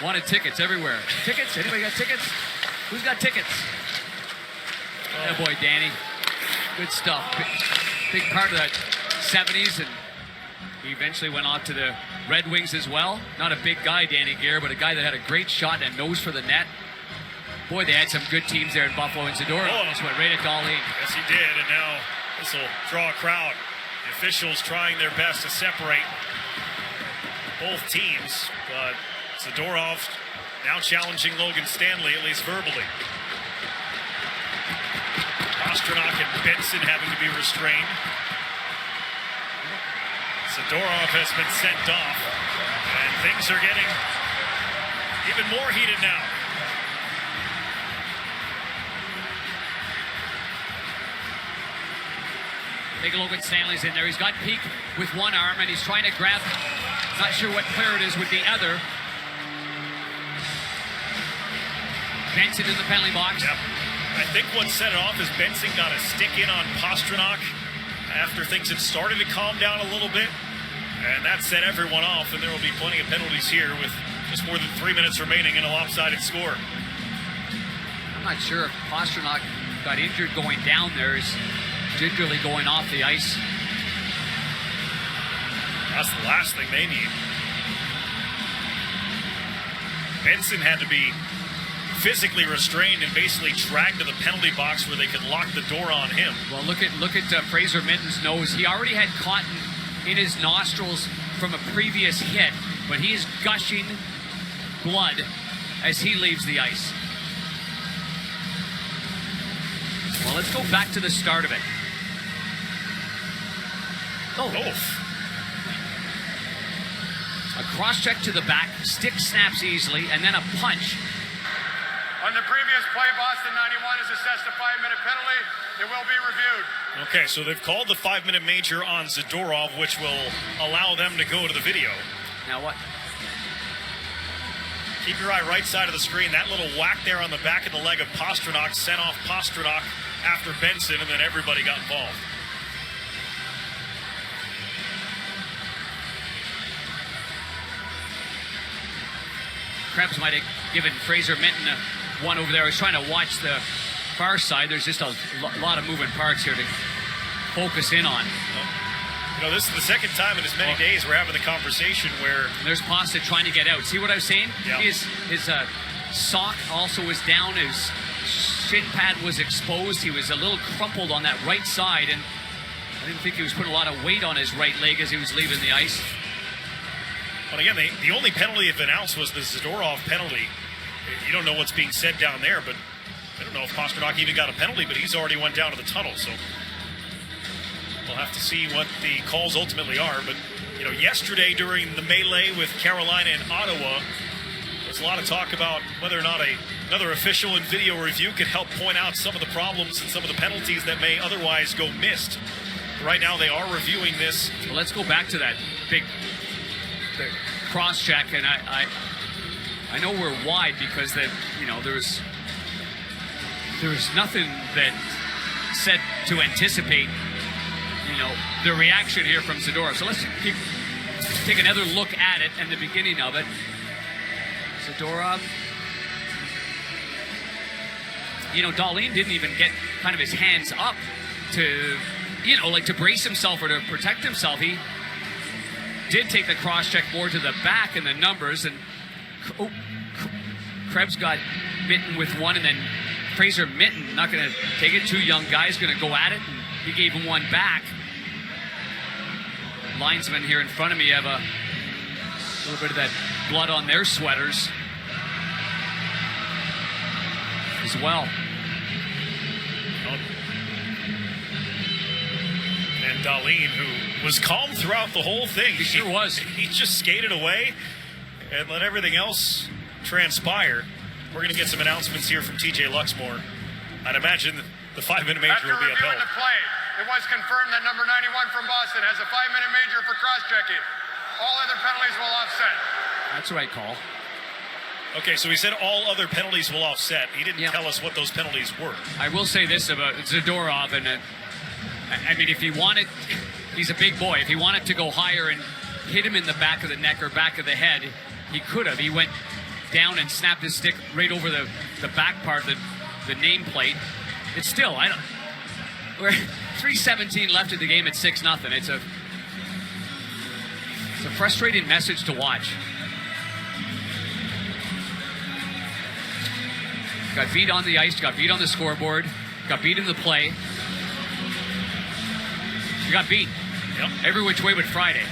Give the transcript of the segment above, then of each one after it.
Wanted tickets everywhere. Tickets? Anybody got tickets? Who's got tickets? Oh boy, Danny. Good stuff. Big part of that 70s, and he eventually went on to the Red Wings as well. Not a big guy, Danny Gare, but a guy that had a great shot and nose for the net. Boy, they had some good teams there in Buffalo, and Zadorov just went right at Dahlin. Yes, he did, and now this will draw a crowd. The officials trying their best to separate both teams, but Zadorov now challenging Logan Stanley, at least verbally. Pastrnak and Benson having to be restrained. Zadorov has been sent off, and things are getting even more heated now. Take a look at Stanley's in there. He's got Peak with one arm, and he's trying to grab, not sure what player it is, with the other. Benson in the penalty box. Yep. I think what set it off is Benson got a stick in on Pastrnak after things had started to calm down a little bit. And that set everyone off, and there will be plenty of penalties here with just more than 3 minutes remaining in a lopsided score. I'm not sure if Pastrnak got injured going down there. He's gingerly going off the ice. That's the last thing they need. Benson had to be physically restrained and basically dragged to the penalty box where they could lock the door on him. Well, look at Fraser Minten's nose. He already had cotton in his nostrils from a previous hit, but he is gushing blood as he leaves the ice. Well, let's go back to the start of it. Oh. A cross check to the back, stick snaps easily, and then a punch. On the previous play, Boston 91 has assessed a 5-minute penalty. It will be reviewed. Okay, so they've called the 5-minute major on Zadorov, which will allow them to go to the video. Now what? Keep your eye right side of the screen. That little whack there on the back of the leg of Pastrnak sent off Pastrnak after Benson, and then everybody got involved. Krebs might have given Fraser Minten one over there. I was trying to watch the far side. There's just a lot of moving parts here to focus in on. You know, this is the second time in as many days we're having the conversation where... There's Pasta trying to get out. See what I was saying? Yeah. His sock also was down. His shin pad was exposed. He was a little crumpled on that right side, and I didn't think he was putting a lot of weight on his right leg as he was leaving the ice. But again, the only penalty they've announced was the Zadorov penalty. You don't know what's being said down there, but I don't know if Pastrnak even got a penalty, but he's already went down to the tunnel, so we'll have to see what the calls ultimately are. But, you know, yesterday during the melee with Carolina and Ottawa, there's a lot of talk about whether or not another official in video review could help point out some of the problems and some of the penalties that may otherwise go missed. Right now they are reviewing this. Well, let's go back to that big cross check, and I know we're wide because that, you know, there's nothing that said to anticipate, you know, the reaction here from Zadorov. So let's take another look at it and the beginning of it. Zadorov, you know, Dahlin didn't even get kind of his hands up to, you know, like to brace himself or to protect himself. He did take the cross check more to the back in the numbers, and Krebs got bitten with one, and then Fraser Minten, not going to take it. Two young guys going to go at it, and he gave him one back. Linesmen here in front of me have a little bit of that blood on their sweaters as well. And Dahlin, who was calm throughout the whole thing. He sure was. He just skated away and let everything else transpire. We're going to get some announcements here from TJ Luxmore. I'd imagine the 5-minute major will be upheld. After reviewing the play, it was confirmed that number 91 from Boston has a 5-minute major for cross-checking. All other penalties will offset. That's the right call. Okay, so he said all other penalties will offset. He didn't tell us what those penalties were. I will say this about Zadorov, and I mean, if he wanted, he's a big boy. If he wanted to go higher and hit him in the back of the neck or back of the head, he could have. He went down and snapped his stick right over the back part of the nameplate. It's still, we're 3:17 left in the game at 6-0. It's a frustrating message to watch. Got beat on the ice, got beat on the scoreboard, got beat in the play. You got beat. Yep. Every which way but Friday.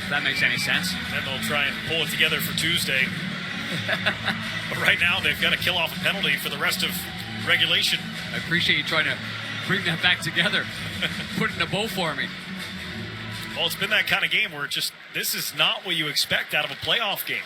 If that makes any sense. Then they'll try and pull it together for Tuesday. But right now, they've got to kill off a penalty for the rest of regulation. I appreciate you trying to bring that back together. Put it in a bow for me. Well, it's been that kind of game where this is not what you expect out of a playoff game.